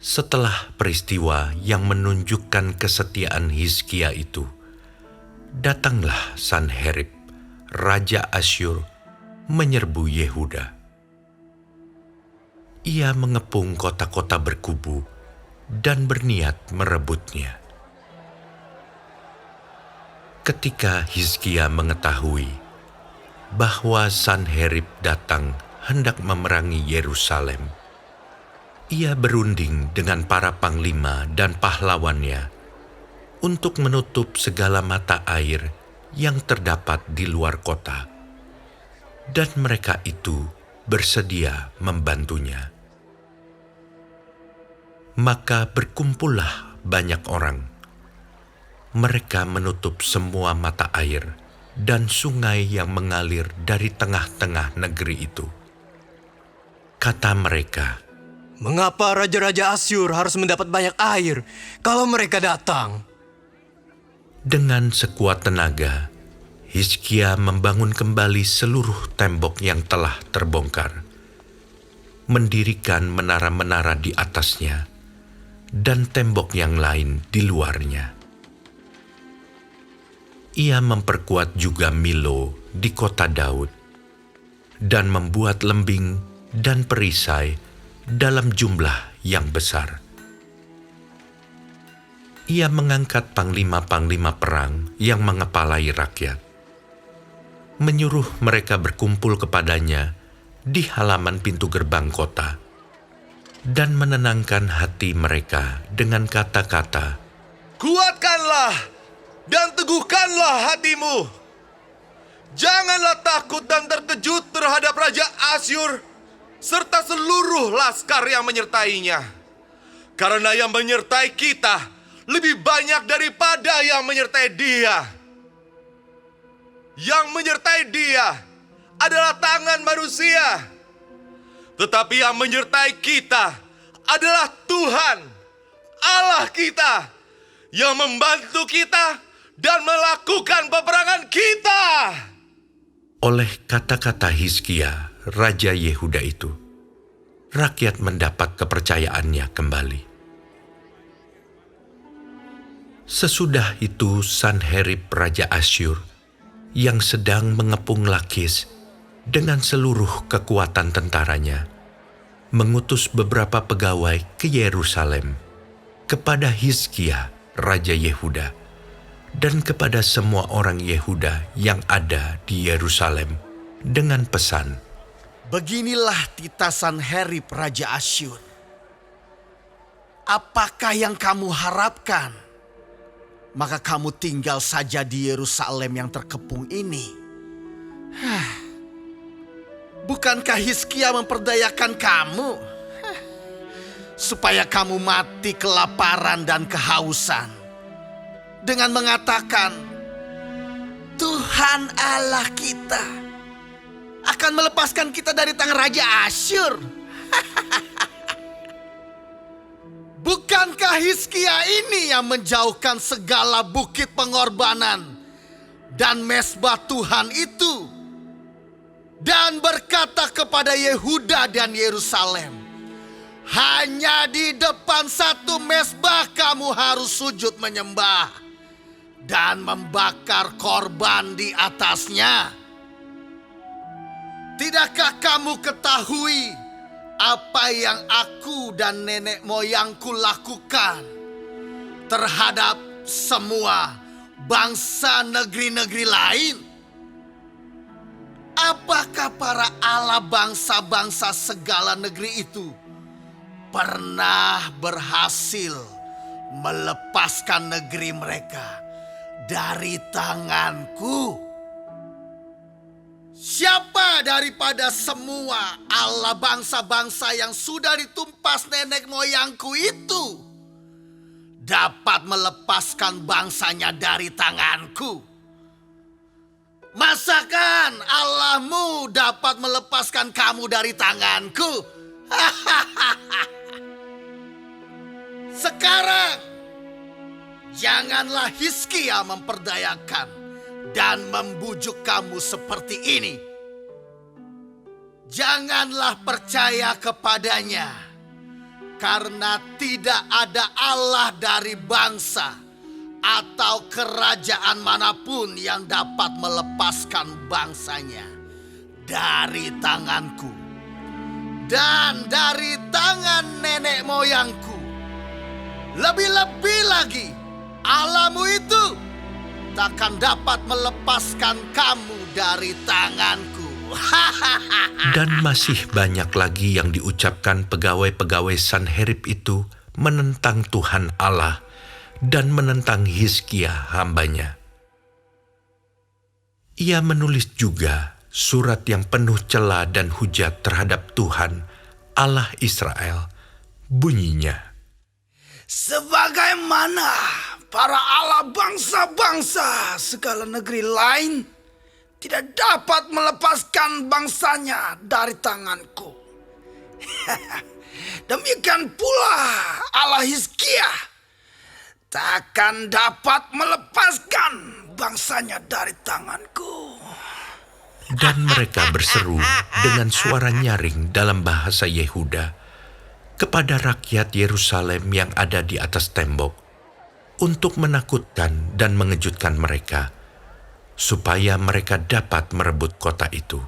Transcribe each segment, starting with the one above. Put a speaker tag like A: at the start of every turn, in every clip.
A: Setelah peristiwa yang menunjukkan kesetiaan Hizkia itu, datanglah Sanherib, Raja Asyur, menyerbu Yehuda. Ia mengepung kota-kota berkubu dan berniat merebutnya. Ketika Hizkia mengetahui bahwa Sanherib datang hendak memerangi Yerusalem, ia berunding dengan para panglima dan pahlawannya untuk menutup segala mata air yang terdapat di luar kota, dan mereka itu bersedia membantunya. Maka berkumpullah banyak orang. Mereka menutup semua mata air dan sungai yang mengalir dari tengah-tengah negeri itu. Kata mereka,
B: "Mengapa raja-raja Asyur harus mendapat banyak air kalau mereka datang?"
A: Dengan sekuat tenaga, Hizkia membangun kembali seluruh tembok yang telah terbongkar, mendirikan menara-menara di atasnya, dan tembok yang lain di luarnya. Ia memperkuat juga Milo di kota Daud, dan membuat lembing dan perisai dalam jumlah yang besar. Ia mengangkat panglima-panglima perang yang mengepalai rakyat, menyuruh mereka berkumpul kepadanya di halaman pintu gerbang kota, dan menenangkan hati mereka dengan kata-kata,
C: "Kuatkanlah dan teguhkanlah hatimu. Janganlah takut dan terkejut terhadap Raja Asyur serta seluruh laskar yang menyertainya. Karena yang menyertai kita lebih banyak daripada yang menyertai dia. Yang menyertai dia adalah tangan manusia, tetapi yang menyertai kita adalah Tuhan, Allah kita, yang membantu kita dan melakukan peperangan kita."
A: oleh kata-kata Hizkia, Raja Yehuda itu, rakyat mendapat kepercayaannya kembali. Sesudah itu Sanherib Raja Asyur yang sedang mengepung Lakis dengan seluruh kekuatan tentaranya, mengutus beberapa pegawai ke Yerusalem kepada Hizkia Raja Yehuda dan kepada semua orang Yehuda yang ada di Yerusalem dengan pesan,
D: "Beginilah titah Sanherib Raja Asyur. Apakah yang kamu harapkan? Maka kamu tinggal saja di Yerusalem yang terkepung ini. Bukankah Hizkia memperdayakan kamu? Supaya kamu mati kelaparan dan kehausan. Dengan mengatakan, Tuhan Allah kita akan melepaskan kita dari tangan Raja Asyur. Bukankah Hizkia ini yang menjauhkan segala bukit pengorbanan dan mesbah Tuhan itu, dan berkata kepada Yehuda dan Yerusalem, hanya di depan satu mesbah kamu harus sujud menyembah dan membakar korban di atasnya. Tidakkah kamu ketahui apa yang aku dan nenek moyangku lakukan terhadap semua bangsa negeri-negeri lain? Apakah para Allah bangsa-bangsa segala negeri itu pernah berhasil melepaskan negeri mereka dari tanganku? Siapa daripada semua Allah bangsa-bangsa yang sudah ditumpas nenek moyangku itu dapat melepaskan bangsanya dari tanganku? Masakan Allahmu dapat melepaskan kamu dari tanganku? Sekarang janganlah Hizkia memperdayakan dan membujuk kamu seperti ini. Janganlah percaya kepadanya, Karena tidak ada Allah dari bangsa atau kerajaan manapun yang dapat melepaskan bangsanya dari tanganku dan dari tangan nenek moyangku. Lebih-lebih lagi, Allahmu itu takkan dapat melepaskan kamu dari tanganku.
A: Dan masih banyak lagi yang diucapkan pegawai-pegawai Sanherib itu menentang Tuhan Allah dan menentang Hizkia hambanya. Ia menulis juga surat yang penuh cela dan hujat terhadap Tuhan Allah Israel. Bunyinya,
E: sebagaimana para Allah bangsa-bangsa segala negeri lain tidak dapat melepaskan bangsanya dari tanganku. Demikian pula Allah Hizkia takkan dapat melepaskan bangsanya dari tanganku.
A: dan mereka berseru dengan suara nyaring dalam bahasa Yehuda kepada rakyat Yerusalem yang ada di atas tembok untuk menakutkan dan mengejutkan mereka, supaya mereka dapat merebut kota itu.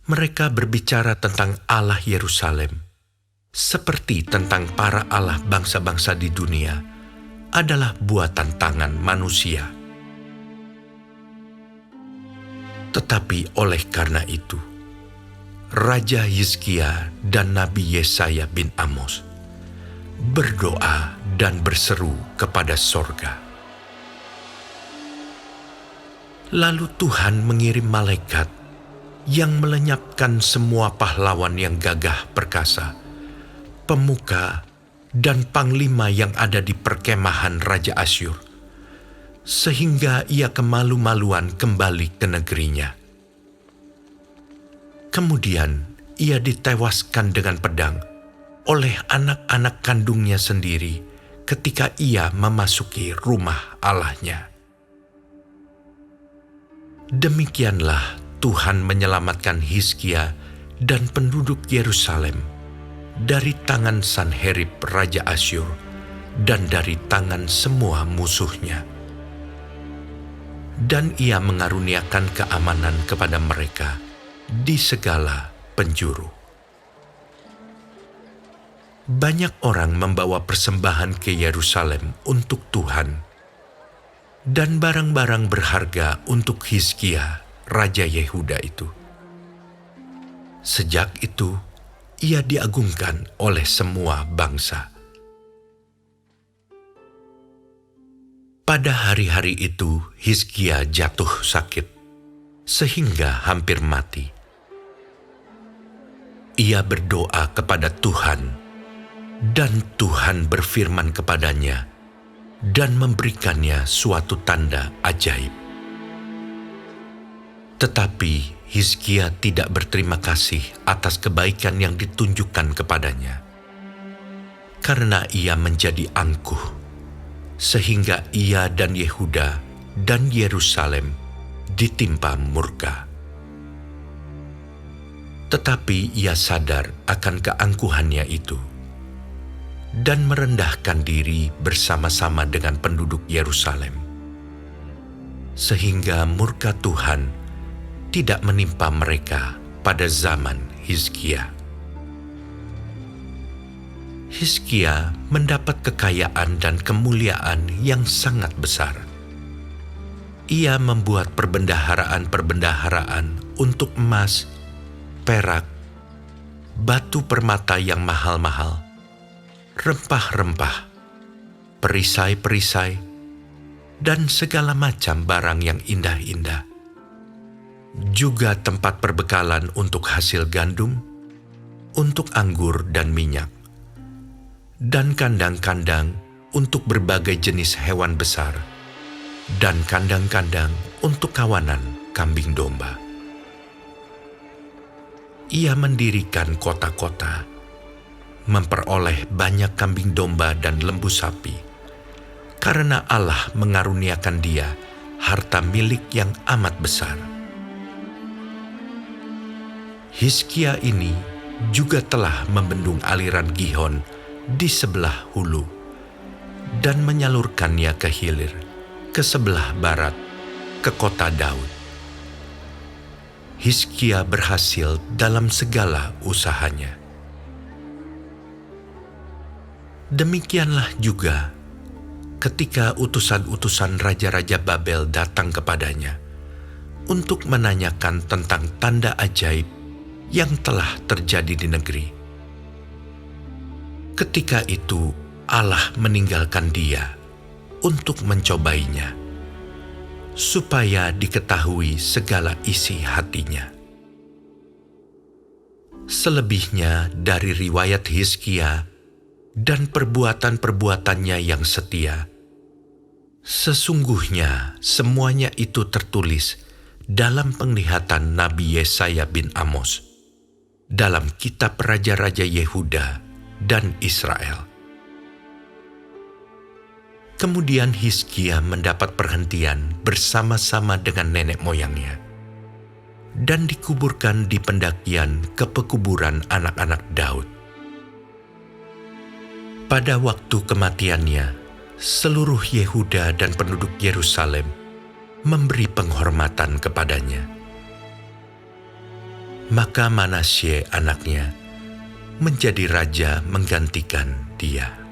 A: Mereka berbicara tentang Allah Yerusalem, seperti tentang para Allah bangsa-bangsa di dunia, adalah buatan tangan manusia. Tetapi oleh karena itu, Raja Hizkia dan Nabi Yesaya bin Amos berdoa dan berseru kepada sorga. Lalu Tuhan mengirim malaikat yang melenyapkan semua pahlawan yang gagah perkasa, pemuka dan panglima yang ada di perkemahan Raja Asyur, sehingga ia kemalu-maluan kembali ke negerinya. Kemudian ia ditewaskan dengan pedang oleh anak-anak kandungnya sendiri ketika ia memasuki rumah Allahnya. Demikianlah Tuhan menyelamatkan Hizkia dan penduduk Yerusalem dari tangan Sanherib Raja Asyur dan dari tangan semua musuhnya. Dan ia mengaruniakan keamanan kepada mereka di segala penjuru. Banyak orang membawa persembahan ke Yerusalem untuk Tuhan dan barang-barang berharga untuk Hizkia, Raja Yehuda itu. Sejak itu, ia diagungkan oleh semua bangsa. Pada hari-hari itu, Hizkia jatuh sakit, sehingga hampir mati. Ia berdoa kepada Tuhan, dan Tuhan berfirman kepadanya dan memberikannya suatu tanda ajaib. Tetapi Hizkia tidak berterima kasih atas kebaikan yang ditunjukkan kepadanya, karena ia menjadi angkuh, sehingga ia dan Yehuda dan Yerusalem ditimpa murka. Tetapi ia sadar akan keangkuhannya itu dan merendahkan diri bersama-sama dengan penduduk Yerusalem, sehingga murka Tuhan tidak menimpa mereka pada zaman Hizkia. Hizkia mendapat kekayaan dan kemuliaan yang sangat besar. Ia membuat perbendaharaan-perbendaharaan untuk emas, perak, batu permata yang mahal-mahal, rempah-rempah, perisai-perisai, dan segala macam barang yang indah-indah. Juga tempat perbekalan untuk hasil gandum, untuk anggur dan minyak, dan kandang-kandang untuk berbagai jenis hewan besar, dan kandang-kandang untuk kawanan kambing domba. Ia mendirikan kota-kota, memperoleh banyak kambing domba dan lembu sapi, karena Allah mengaruniakan dia harta milik yang amat besar. Hizkia ini juga telah membendung aliran Gihon di sebelah hulu dan menyalurkannya ke hilir, ke sebelah barat, ke kota Daud. Hizkia berhasil dalam segala usahanya. Demikianlah juga ketika utusan-utusan raja-raja Babel datang kepadanya untuk menanyakan tentang tanda ajaib yang telah terjadi di negeri. Ketika itu Allah meninggalkan dia untuk mencobainya, supaya diketahui segala isi hatinya. Selebihnya dari riwayat Hizkia dan perbuatan-perbuatannya yang setia, sesungguhnya semuanya itu tertulis dalam penglihatan Nabi Yesaya bin Amos, dalam kitab Raja-Raja Yehuda dan Israel. Kemudian Hizkia mendapat perhentian bersama-sama dengan nenek moyangnya, dan dikuburkan di pendakian ke pekuburan anak-anak Daud. Pada waktu kematiannya, seluruh Yehuda dan penduduk Yerusalem memberi penghormatan kepadanya. Maka Manasye anaknya menjadi raja menggantikan dia.